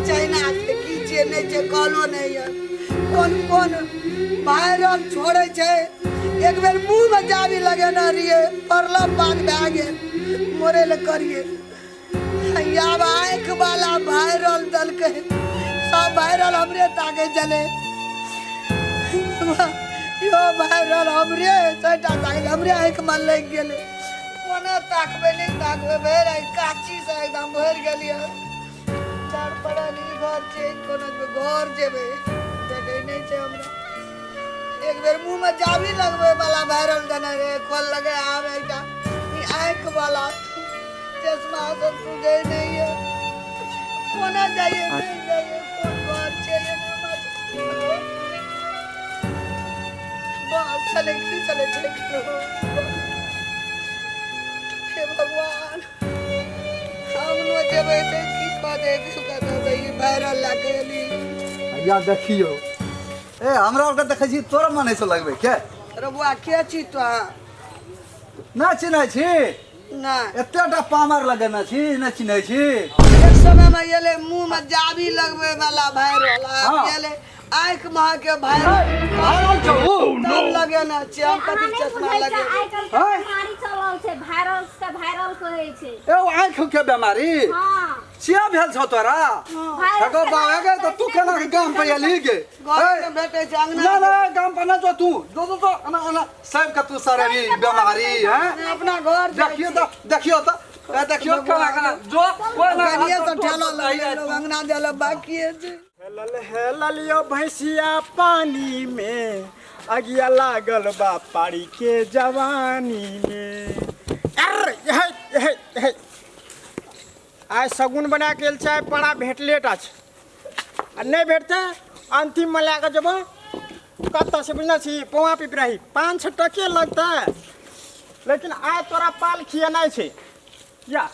China की चेने छे कहलो नहीं है कौन कौन वायरल छोड़े छे एक बेर मुंह में जाबी लगे ना रिए परला बात भे गेल मोरे ले करिए अब आँख वाला वायरल दल के सब वायरल हमरे ताके चले यो वायरल हमरे सटा ताके हमरे आँख में लग गेले कोना ताकबे नहीं ताकबे भेर काची से एकदम भर गेलिए चार पड़ल घर छे कोनो घर जेबे देखे नहीं छे हमरा एक बेर मुंह में जाबी लगबे वाला वायरल देने रे खोल लगे आवे एकटा ई आँख वाला चश्मा तो तुझे नहीं है कोना जाइए नहीं जाइए कौन घर छे ये ना मत बस चले की चले हे भगवान हम नो जेबे ते की दे वायरल लागेली या देखियो ए हमरा ओकर देखै छी तोरा माने से लगबे के रबुआ के छी तो ना चिन्है छी ना एतेटा पामर लगेना छी ना चिन्है छी एक समय में येले मुंह में जाबी लगबे वाला वायरल येले आँख में के वायरल छौ तब लगे ना चम कथि चश्मा लगे बीमारी चलल छै वायरल से वायरल कहै छै ए आँख के बीमारी हां छिया भेल छौ तोरा सगो बागे तो तू केना के गाम पे एली गे घर में बैठे छै अंगना ना ना गाम पे ना जो तू दो ना सब के तू सारे बीमारी हैं अपना घर देखियो तो देखियो केना जो कोई ना गलिए तो ठेलो लगे लोग अंगना जाला बाकी है हेलल यो भैंसिया पानी में अगिया लागल बा पाड़ी के जवानी में आइ सगुन बना के चाहे बड़ा भेटलेट अछि आ नहीं भेटते अंतिम में लैके जब कत से बुझना छी पौआ पिपराही 5-6 टके लगता लेकिन आइ तोरा पाल खियाना छै या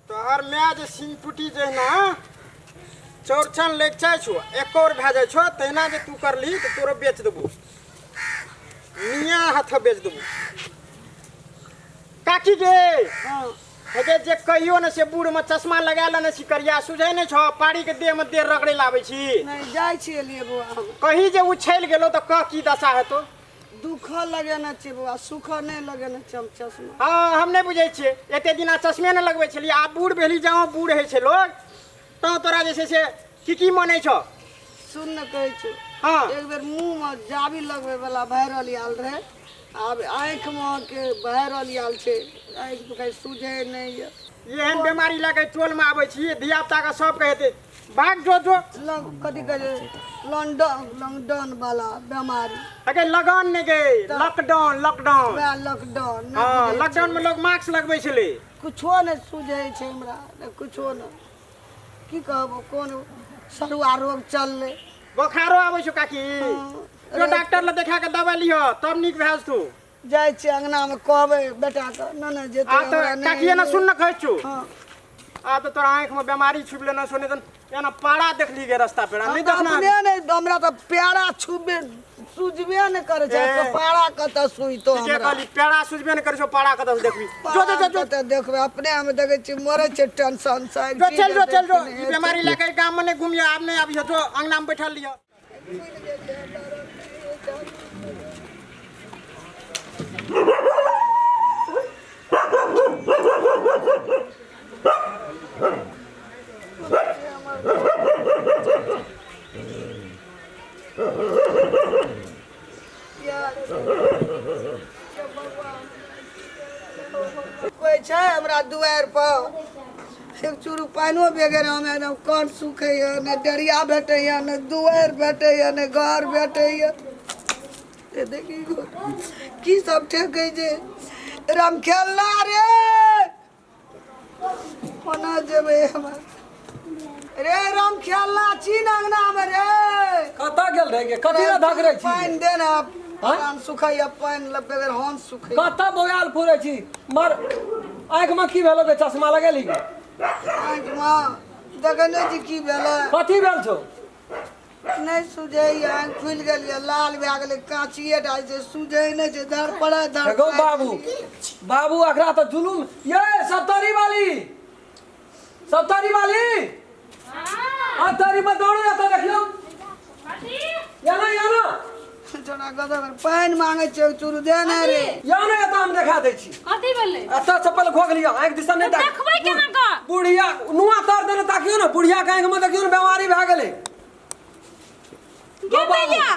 तोहर मैं जे सिंह टूटी जे ना चौरचन लेके चाहे छो एक और भे जाए छो तहिना जे तू करली तो तोरा बेच देबू मियाँ हाथ बेच देबू काकी गे हेगे जे कहियो न से बूढ़ में चश्मा लगा ले न सिकरिया सुझै न छ पाड़ी के देह में देर रगड़े लाबै छी नहीं जाय छी लिए बुआ कहीं जे उछल गेलो तो क की दशा हेतो दुख लगे ना छी बुआ सुख नहीं लगे ना चश्मा हाँ हम नहीं बुझे छिए एते दिना चश्मे न लगबै छली आ बूढ़ भेली जाओ बूढ़ है छे लोग तो तोरा जैसे से की मने छ सुन न कहै छ हाँ एक बेर मुंह में जाबी लगबे वाला वायरल आल रहे अब आँख में के वायरल आल छे आँख तो कहीं सूझे नहीं है एहन बीमारी लगे टोल में आबै छी धिया पुता के सब कहते भाग जो कथी कहे लॉकडाउन वाला बीमारी अगे लगान ने गए लॉकडाउन लॉकडाउन हाँ लॉकडाउन में लोग मास्क लगबै छले कुछो नहीं सूझे छे हमरा कुछो नहीं की कहबो कोन सरुआ रोग चलले बोखारो आबै छ काकी जो डॉक्टर ले देखा के दवा लियो तब निक भेज तू जाय छी अंगना में कहबे बेटा के ना जेते आ तो काकी ना सुन न कहै छु हां आ तो तोरा आँख में बीमारी छुबले ना सुने त एना पाड़ा देखली गे रास्ता पे नहीं देखना अपने नहीं हमरा तो प्यारा छुबे सुझबे न करे छै तो पाड़ा कत सुई तो हमरा के कहली प्यारा सुझबे न करे छो पाड़ा कत देखबी जो देखबे अपने हम देखे छी मरे छै टेंशन से चल जो ई बीमारी लेके गांव में नहीं घूमिया अब नहीं आबी जो अंगना में बैठल लियो कोई छै हमरा दुआर पर एक चूरू पानियो बेगर हम एकदम कान सूखे न डरिया भेटे न दुआर भेटे न घर भेटे देखी की सब ठेकै जे राम खेलना रे कोना जेबे हम रे राम खेलना छी अंगना में रे कता गेल रह गे कथि ला धक रे छी पानी देना कान सुखैया पानी बेगर हम सुखै कता बोयाल फुरे छी मर आँख में की भेलो गे चश्मा लगेली गे आँख में देखने जी की भेलै कथि भेल छौ नहीं सूझे आँख फूल गई लाल भए गेलै काचिए डाल से सूझे नहीं छै धर पड़ा धर देखो बाबू बाबू अखरा तो जुलूम ये सप्तारी वाली अतारी में दौड़ जाता देखियो या ना जोना गदा पानी मांगे छै चूरू दे नहीं रे या ना या हम देखा दै छी कथी भेलै अता चप्पल खोग लिया एक दिशा नहीं देख देखबै केना का बुढ़िया नुआ तार देने ताकियो ना बुढ़िया के आंख में देखियो ना बीमारी भ गेलै के भैया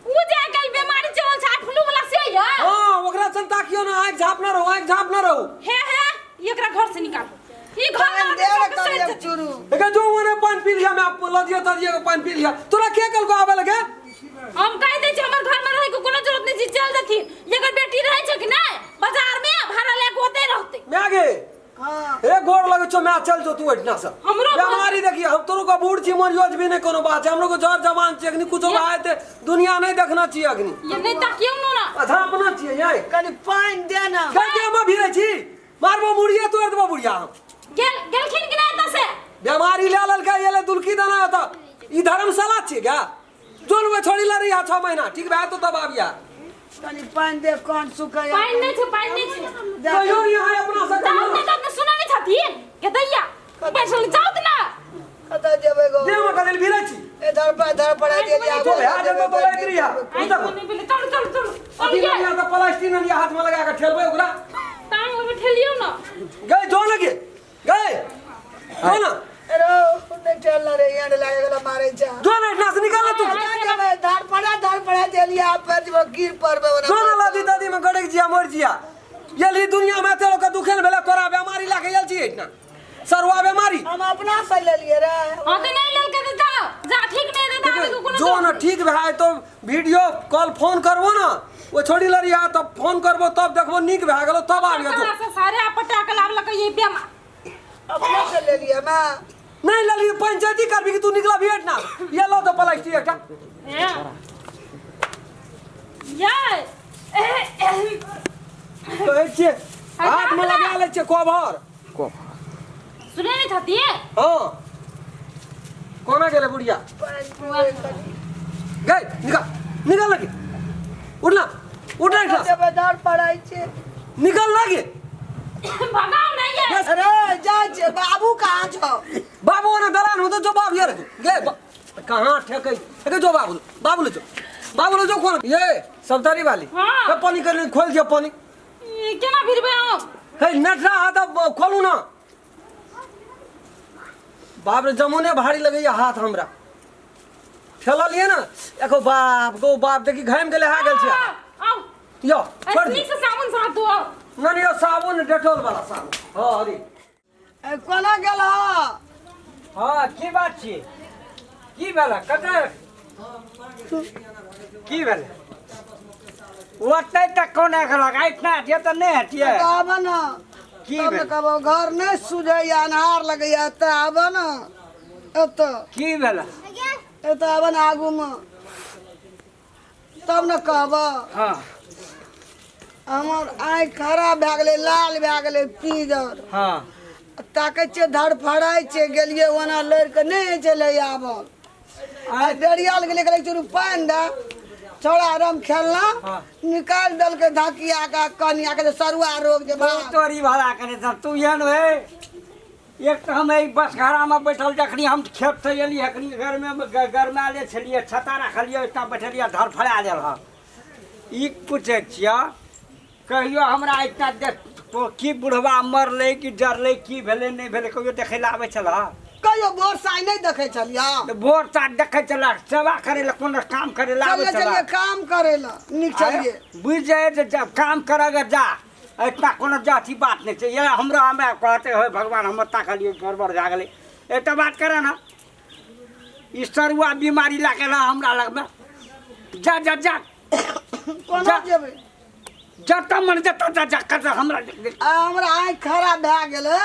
उ जे कल बीमारी चलल छै फ्लू वाला से या हां ओकरा सन ताकियो ना आंख झाप ना रहो हे एकरा घर से निकाल ई घर पानी दे रे कर चूरू देखा जो मैंने पानी पी लिया मैं आप लदिया तदिया को पानी पी लिया तोरा के कल को आवे लगे हम कह दे छी हमर घर में रहे को कोनो जरूरत नहीं चल जथि एकर बेटी रहे छै कि नहीं बाजार में भाड़ा ले गोते रहते मैं आगे हां ए गोड़ लगे छो मैं चल जो तू इतना सा हमरो बीमारी देखिए हम तोरो को बूढ़ छी मोर योज भी नहीं कोनो बात है हम लोग को जर जवान छी अग्नि कुछ बात है दुनिया नहीं देखना चाहिए अग्नि ये नहीं ताकियो ना आधा अपना चाहिए यही कनी पानी दे ना कहते हम भी रही छी मारबो बुढ़िया तोड़ देबो बुढ़िया गेलखिन कि नहीं तसे बीमारी ले लल का ये ले दुलकी दाना होता ई धर्मशाला छी क्या जोन में छोड़ी ला रही 6 महीना ठीक बा तो तब आबिया कनी पानी दे कौन सुखाया पानी नहीं छै तो यो यहां अपना से जाओ ने सुना नहीं छथि के दैया पैसा जाओ ना कता जेबे गो दे में कदल भी रही छी ए धर पड़ा दे लिया तो यार जब तो लग रही है नहीं बोले चल अभी लिया तो प्लास्टिक ने लिया हाथ में लगा के ठेलबे ओकरा टांग में ठेलियो ना गए जो लगे गए हो ना रो ने चल रे यार लागे गला मारे जा जो ना इतना से निकाल तू जब धर पड़ा दे लिया पर जब गिर पड़बे जो ना लादी दादी में गड़क जिया मर जिया ये ली दुनिया में तेरो का दुखेल भेला तोरा बीमारी लागे यल छी इतना सरवा बीमारी हम अपना से ले लिए रे हां तो नहीं लेल के जा ठीक नहीं देता आदमी को कोनो जो ना ठीक भाई तो वीडियो कॉल फोन करबो ना वो छोड़ी लरिया तब फोन करबो तब देखबो निक भए गेलो तब आबियो जो सारे आपटा के लाभ लगे ये बेमा अपना से ले लिया मैं नहीं लली पंचायती करबी कि तू निकला भेट ना ये लो तो प्लास्टिक एकटा ये कहै छियै हाथ में लगा ले छै कवर सुने नहीं छथि हां कोना गेले बुढ़िया गए निकल लगे उठना उठ रहा जब धर पड़ाई छे निकल लगे भगाओ नहीं है अरे जा छे बाबू कहां छो बाबू ने दलान हो तो जो बाबू यार गे कहां ठेके जो बाबू ले जो कौन ये सब्तारी वाली हाँ। पानी कर खोल दियो पानी ये केना फिरबे हम हे नटरा हाथ खोलू ना बाप रे जमुने भारी लगे हाथ हमरा ठेला लिए ना एको बाप देखी घाम गेले हा गेल छै आओ यो छोड़ ऐसे से साबुन साथ दो ना यो साबुन डेटॉल वाला साबुन हां अरे ए कोना गेला हाँ की बात छी की भेला कतऽ की भेला ओतै तक कोना गेलक इतना हटिया तऽ नहीं हटिया आब ना की तब भेल? कबो घर नहीं सुझे या अनहार लगे या त आब ना एत की भेला एत आब ना आगू में तब न कहब हाँ हमर आँखि खराब भए गेलै लाल भए गेलै पीजर हाँ ताकै छियै धड़फड़ाइ छै गेलियै ओना लड़ि कऽ नहि चलै आबल आ डरियाल गेलै कहलै चुरू पानि दे छोड़ा आराम खेलना हाँ। निकालि देलकै धकिया के कनिया के सरुआ रोग जे बा तोरी भला करे सब तू एहन है एक तो हम बस घरा में बैठल जखनी हम खेत से एली अखनी घर में गरमाले छलिए छता रखलिए इतना बैठलिए धड़फड़ा देल ह ई पूछे छिया कहियो हमरा इतना देख की बुढ़वा मरले कि डरले की भेले नहीं भेले कहियो देखे ला आवे छल कहियो बोर साई नहीं देखै छलिया तो भोर साथ देखे चल सेवा करे ला कोनो काम करे ला आवे चलिए चलिए छल काम करे ला निक चलिए बुझ जाए तो जब काम करेगा जा इतना कोनो जाति बात नहीं है ये हमरा कहते हो भगवान हम ताकलिए गड़बड़ जा गए एक बात करे ना ई सरुआ बीमारी लागे ना हमरा लग में जा जा जा कोना जा। जेबै जत मन जत जा जा कर हमरा आ हमरा आँखि खराब भए गेलै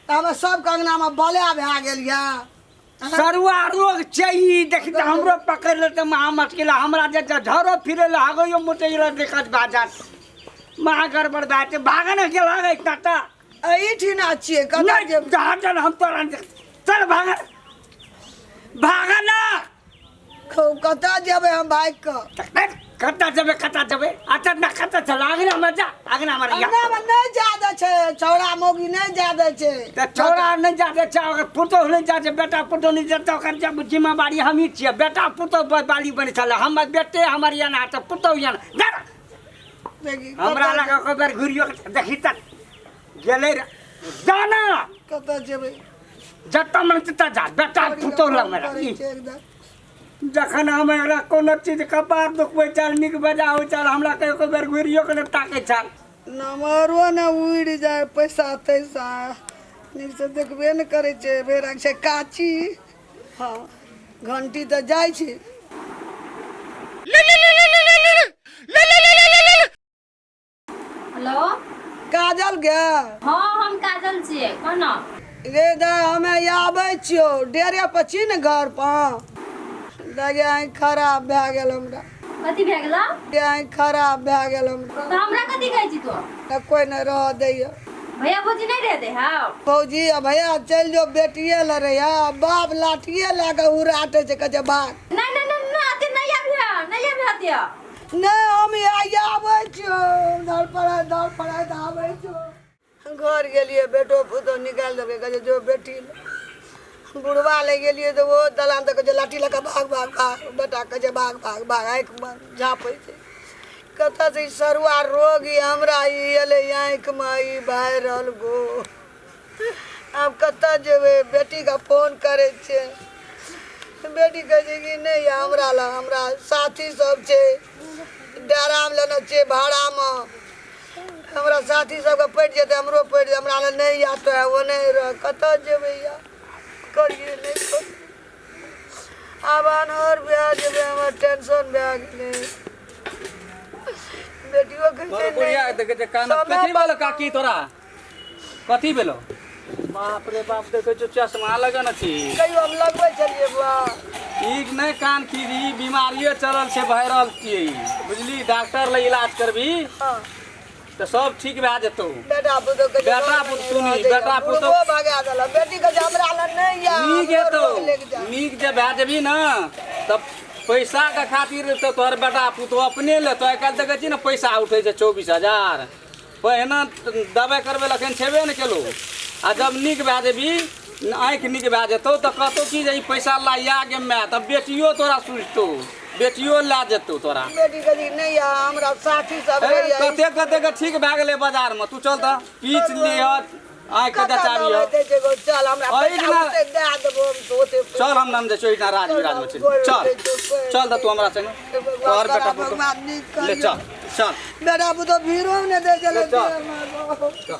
तऽ हमे सबके अंगना में बलया भए गेल यऽ सरुआ रोग चाहिए देखी तो हमरो पकड़ ले तो महा मुश्किल हमरा जे झरो फिरे ला हगयो मुटे ला दिक्कत भा जात महा गड़बड़ बात भागने के लागे इतना ता एहिठिना छियै कतऽ नहीं जेबै जहाँ चल हम तोरा चल भाग भाग ना कतऽ जेबै हम भागि कऽ कता जबे अच्छा ना कता चला आगे ना मजा आगे ना मारिया अंगनामे नहि जादे छै छौड़ा मौगी नहि जादे छै ते छोरा नहीं जाते चा अगर पुतो नहीं जाते बेटा पुतो नहीं जाते ओकर जब जिम्मेवारी हम ही छिए बेटा पुतो बाली बने चले हम बेटे हमर याना त पुतो याना देखी हमरा लगा को बार घुरियो देखी तक गेले रे जाना कतऽ जेबै जत्ता मन तत्ता जा बेटा पुतो लग मेरा जखन हमरा कोनो चीज कपार दुखबै चल निक बजाओ चल हमरा कहियो बेर घुरियो के ताके चल नमरो ने उड़ि जाए पैसा तैसा नीक से देखबे ने करै छै बेरंग छै काची हाँ घंटी तऽ जाइ छै हेलो काजल गे हाँ हम काजल छियै कोना गे दा हमे आबै छियौ डेरे पर छी ने घर पर लगे आँखि खराब भए गेल हमरा कथी भए गेला आँखि खराब भए गेल हमरा तो हमरा कथी कहै छी तू न कोई न रह दैया भैया भौजी नहीं रहते हाँ फौजी आ भैया चल जो बेटिए ल रहे बाप लाठिए लए के उड़ाटे छै कहै छै भाग नहीं आते नहीं आते नहीं हम आबै छियौ दर पड़ाइत आबै छियौ घर गेलियै बेटो पुतो निकालि देबै कहै छै जो बेटी बुढ़वा ले गेलियै तऽ वो दलान तक जे लाठी लऽ कऽ भाग बेटा कहै छै भाग आँखि झाँपै छै कतऽ से सरुआ रोग हमरा ई एलै आँखिमे ई वायरल गो आब कतऽ जेबै बेटीके फोन करै छियै बेटी कहै छै कि नहि हमरा लग हमरा साथी सब छै डेरामे लेने छियै भाड़ामे हमरा साथी सबके पड़ि जेतै हमरो पड़ि जेतै हमरा लग नहि आते ओ नहि रह कतऽ जेबै या करिए नहीं करिए अब अनहर भए जेबै हमर टेंशन भए गेलै बेटियो कहै बुढ़िया देखे छै कान कथी भेलो काकी तोरा कथी भेलो बाप रे बाप देखे छै चश्मा लगन छी कहियो हम लगबै छलियै बा ठीक नहीं कान की बीमारिये चलल छै वायरल छियै बुझली डॉक्टर ले इलाज करबी हाँ तो सब ठीक भए जेतौ बेटा पुतो के बेटा पुतो बेटा पुतो भागा देला बेटी के हमरा लग नहीं या नीक हेतौ नीक जे भए जेबी न तब पैसा के खातिर तो तोहर बेटा पुतो अपने लेतो आइ काल्हि देखै छी ने पैसा उठै छै 24,000 पहिने दबाइ करबै लखन छेबे ने केलो आ जब नीक भए जेबी आँखि नीक भए जेतौ तऽ कहतौ कि जे ई पैसा लाइया गे माय तब बेटियो तोरा सुझतौ बेटियो ला जेतौ तोरा बेटी कही नहीं या हमरा साथी सब कते के ठीक भए गेलै बाजार में तू चल तऽ पीच लिह आँखि के जचाबी चल हमरा पैसा दे देबो हम ओते चल हम नाम जे छै इतना राज विराज में चल तऽ तू हमरा संगे तोहर बेटा भगवान नीक ले चल बेटा पुतो भीड़ो ने दे चले चल